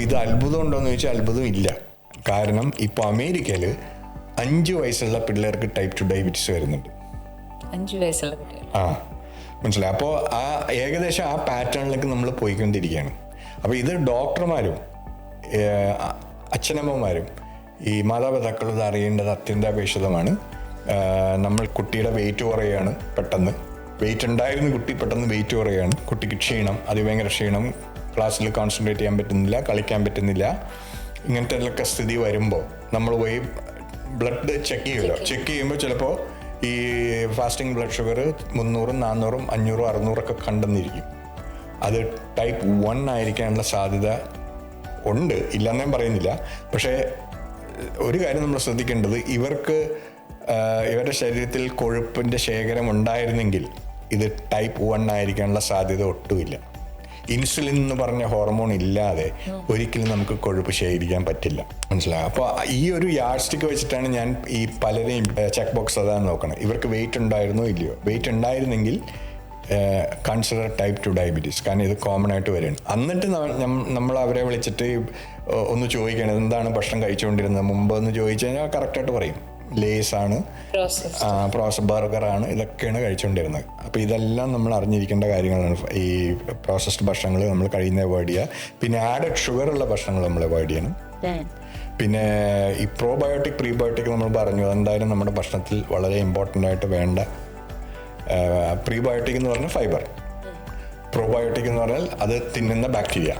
ഇത് അത്ഭുതം ഉണ്ടോയെന്ന് ചോദിച്ചാൽ അത്ഭുതം ഇല്ല. കാരണം ഇപ്പോൾ അമേരിക്കയിൽ 5 വയസ്സുള്ള പിള്ളേർക്ക് ടൈപ്പ് 2 ഡയബറ്റീസ് വരുന്നുണ്ട്. 5 വയസ്സുള്ള കുട്ടികൾ. മനസ്സിലായി. അപ്പോൾ ഏകദേശം ആ പാറ്റേണിലേക്ക് നമ്മൾ പോയിക്കൊണ്ടിരിക്കുകയാണ്. അപ്പോൾ ഇത് ഡോക്ടർമാരും അച്ഛനമ്മമാരും ഈ മാതാപിതാക്കളും ഇത് അറിയേണ്ടത് അത്യന്താപേക്ഷിതമാണ്. നമ്മൾ കുട്ടിയുടെ വെയിറ്റ് കുറയുകയാണ്, പെട്ടെന്ന് വെയിറ്റ് ഉണ്ടായിരുന്ന കുട്ടി പെട്ടെന്ന് വെയിറ്റ് കുറയുകയാണ്, കുട്ടിക്ക് ക്ഷീണം, അതിഭയങ്കര ക്ഷീണം, ക്ലാസ്സിൽ കോൺസെൻട്രേറ്റ് ചെയ്യാൻ പറ്റുന്നില്ല, കളിക്കാൻ പറ്റുന്നില്ല, ഇങ്ങനത്തെ ഒക്കെ സ്ഥിതി വരുമ്പോൾ നമ്മൾ പോയി ബ്ലഡ് ചെക്ക് ചെയ്യുമ്പോൾ ചിലപ്പോൾ ഈ ഫാസ്റ്റിംഗ് ബ്ലഡ് ഷുഗർ 300, 400, 500, 600 ഒക്കെ കണ്ടെന്നിരിക്കും. അത് ടൈപ്പ് 1 ആയിരിക്കാനുള്ള സാധ്യത ഉണ്ട്, ഇല്ലെന്നേ പറയുന്നില്ല. പക്ഷേ ഒരു കാര്യം നമ്മൾ ശ്രദ്ധിക്കേണ്ടത്, ഇവരുടെ ശരീരത്തിൽ കൊഴുപ്പിൻ്റെ ശേഖരം ഉണ്ടായിരുന്നെങ്കിൽ ഇത് ടൈപ്പ് 1 ആയിരിക്കാനുള്ള സാധ്യത ഒട്ടുമില്ല. ഇൻസുലിൻ എന്ന് പറഞ്ഞ ഹോർമോൺ ഇല്ലാതെ ഒരിക്കലും നമുക്ക് കൊഴുപ്പ് ശേഖരിക്കാൻ പറ്റില്ല. മനസ്സിലായി. അപ്പോൾ ഈ ഒരു യാർഡ് സ്റ്റിക്ക് വെച്ചിട്ടാണ് ഞാൻ ഈ പലരെയും ചെക്ക് ബോക്സ് അതാണ് നോക്കണം. ഇവർക്ക് വെയിറ്റ് ഉണ്ടായിരുന്നോ ഇല്ലയോ. വെയിറ്റ് ഉണ്ടായിരുന്നെങ്കിൽ കൺസിഡർ ടൈപ്പ് 2 ഡയബറ്റീസ്. കാരണം ഇത് കോമൺ ആയിട്ട് വരികയാണ്. എന്നിട്ട് നമ്മൾ അവരെ വിളിച്ചിട്ട് ഒന്ന് ചോദിക്കണം എന്താണ് ഭക്ഷണം കഴിച്ചുകൊണ്ടിരുന്നത് മുമ്പ് എന്ന് ചോദിച്ചു കഴിഞ്ഞാൽ കറക്റ്റായിട്ട് പറയും. ലേസാണ്, പ്രോസസ് ബർഗറാണ്, ഇതൊക്കെയാണ് കഴിച്ചുകൊണ്ടിരുന്നത്. അപ്പോൾ ഇതെല്ലാം നമ്മൾ അറിഞ്ഞിരിക്കേണ്ട കാര്യങ്ങളാണ്. ഈ പ്രോസസ്ഡ് ഭക്ഷണങ്ങൾ നമ്മൾ കഴിയുന്ന അവോയ്ഡ് ചെയ്യുക. പിന്നെ ആഡഡ് ഷുഗറുള്ള ഭക്ഷണങ്ങൾ നമ്മൾ അവോയ്ഡ് ചെയ്യണം. പിന്നെ ഈ പ്രോബയോട്ടിക് പ്രീബയോട്ടിക് നമ്മൾ പറഞ്ഞു, എന്തായാലും നമ്മുടെ ഭക്ഷണത്തിൽ വളരെ ഇമ്പോർട്ടൻ്റ് ആയിട്ട് വേണ്ട. പ്രീബയോട്ടിക് എന്ന് പറഞ്ഞാൽ ഫൈബർ, പ്രോബയോട്ടിക് എന്ന് പറഞ്ഞാൽ അത് തിന്നുന്ന ബാക്ടീരിയ.